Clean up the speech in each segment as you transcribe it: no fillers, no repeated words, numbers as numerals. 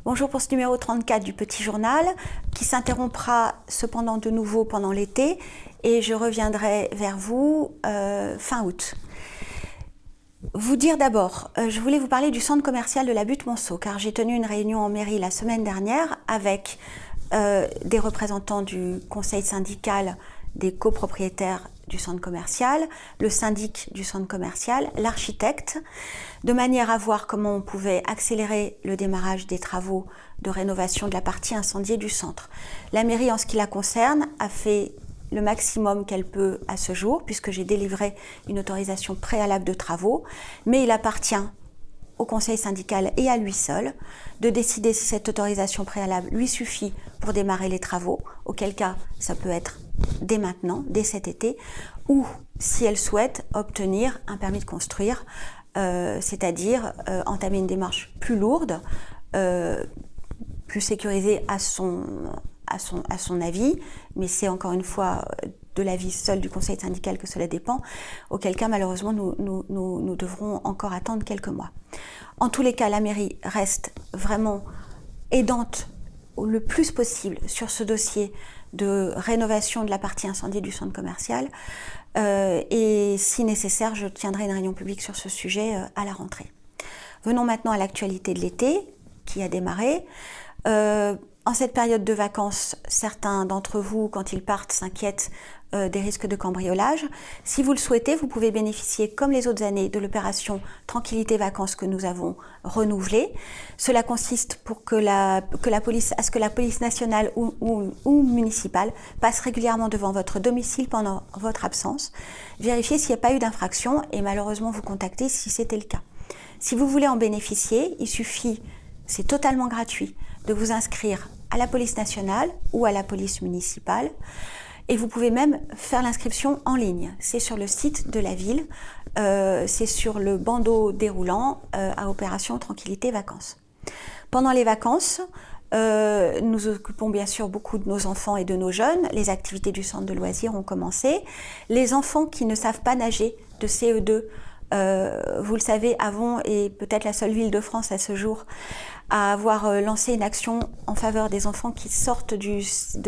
Bonjour pour ce numéro 34 du Petit Journal qui s'interrompra cependant de nouveau pendant l'été et je reviendrai vers vous fin août. Vous dire d'abord, je voulais vous parler du centre commercial de la Butte-Monceau car j'ai tenu une réunion en mairie la semaine dernière avec des représentants du conseil syndical des copropriétaires du centre commercial, le syndic du centre commercial, l'architecte, de manière à voir comment on pouvait accélérer le démarrage des travaux de rénovation de la partie incendiée du centre. La mairie, en ce qui la concerne, a fait le maximum qu'elle peut à ce jour, puisque j'ai délivré une autorisation préalable de travaux, mais il appartient au conseil syndical et à lui seul de décider si cette autorisation préalable lui suffit pour démarrer les travaux, auquel cas ça peut être dès maintenant, dès cet été, ou si elle souhaite obtenir un permis de construire, c'est-à-dire entamer une démarche plus lourde, plus sécurisée à son avis, mais c'est encore une fois de l'avis seul du conseil syndical que cela dépend, auquel cas malheureusement nous devrons encore attendre quelques mois. En tous les cas, la mairie reste vraiment aidante le plus possible sur ce dossier de rénovation de la partie incendiée du centre commercial et si nécessaire, je tiendrai une réunion publique sur ce sujet à la rentrée. Venons maintenant à l'actualité de l'été qui a démarré. En cette période de vacances, certains d'entre vous, quand ils partent, s'inquiètent des risques de cambriolage. Si vous le souhaitez, vous pouvez bénéficier, comme les autres années, de l'opération Tranquillité Vacances que nous avons renouvelée. Cela consiste pour que la police nationale ou municipale passe régulièrement devant votre domicile pendant votre absence, vérifier s'il n'y a pas eu d'infraction et malheureusement vous contacter si c'était le cas. Si vous voulez en bénéficier, il suffit, c'est totalement gratuit, de vous inscrire à la police nationale ou à la police municipale. Et vous pouvez même faire l'inscription en ligne. C'est sur le site de la ville, c'est sur le bandeau déroulant à Opération Tranquillité Vacances. Pendant les vacances, nous occupons bien sûr beaucoup de nos enfants et de nos jeunes. Les activités du centre de loisirs ont commencé. Les enfants qui ne savent pas nager de CE2, vous le savez, Avon est peut-être la seule ville de France à ce jour à avoir lancé une action en faveur des enfants qui sortent de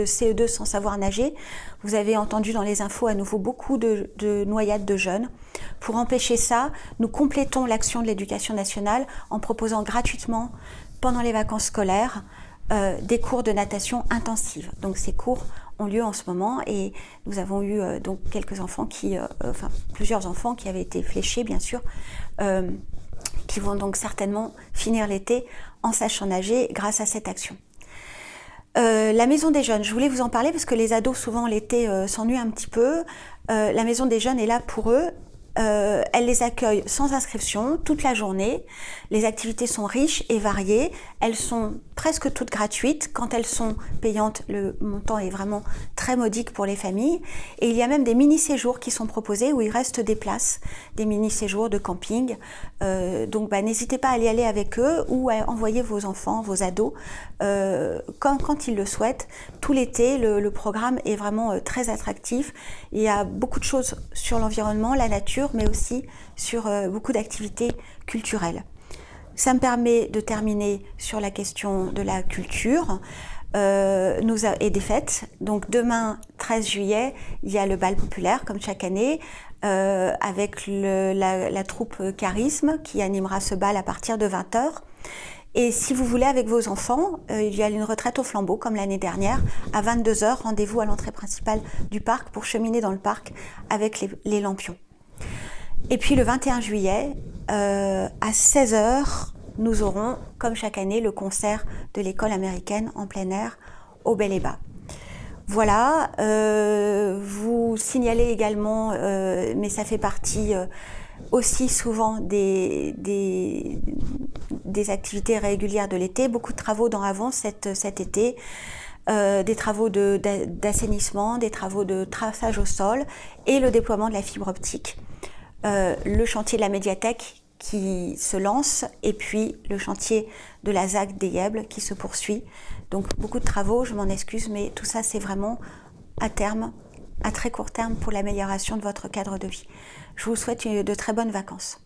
CE2 sans savoir nager. Vous avez entendu dans les infos à nouveau beaucoup de noyades de jeunes. Pour empêcher ça, nous complétons l'action de l'éducation nationale en proposant gratuitement, pendant les vacances scolaires, des cours de natation intensive. Donc ces cours ont lieu en ce moment et nous avons eu donc quelques enfants plusieurs enfants qui avaient été fléchés bien sûr, qui vont donc certainement finir l'été en sachant nager grâce à cette action. La maison des jeunes, je voulais vous en parler parce que les ados souvent l'été s'ennuient un petit peu. La maison des jeunes est là pour eux. Elle les accueille sans inscription toute la journée. Les activités sont riches et variées. Elles sont presque toutes gratuites. Quand elles sont payantes, le montant est vraiment très modique pour les familles. Et il y a même des mini-séjours qui sont proposés où il reste des places, des mini-séjours de camping. Donc n'hésitez pas à aller avec eux ou à envoyer vos enfants, vos ados, quand ils le souhaitent. Tout l'été, le programme est vraiment très attractif. Il y a beaucoup de choses sur l'environnement, la nature, mais aussi sur beaucoup d'activités culturelles. Ça me permet de terminer sur la question de la culture et des fêtes. Donc demain, 13 juillet, il y a le bal populaire, comme chaque année, avec la troupe Charisme qui animera ce bal à partir de 20h. Et si vous voulez, avec vos enfants, il y a une retraite au flambeau, comme l'année dernière, à 22h, rendez-vous à l'entrée principale du parc pour cheminer dans le parc avec les lampions. Et puis le 21 juillet, à 16h, nous aurons, comme chaque année, le concert de l'école américaine en plein air au Bel et Bas. Voilà, vous signalez également, mais ça fait partie aussi souvent des activités régulières de l'été, beaucoup de travaux dans Avon cet été, des travaux d'assainissement, des travaux de traçage au sol et le déploiement de la fibre optique. Le chantier de la médiathèque qui se lance et puis le chantier de la ZAC des Yèbles qui se poursuit. Donc beaucoup de travaux, je m'en excuse, mais tout ça c'est vraiment à terme, à très court terme pour l'amélioration de votre cadre de vie. Je vous souhaite de très bonnes vacances.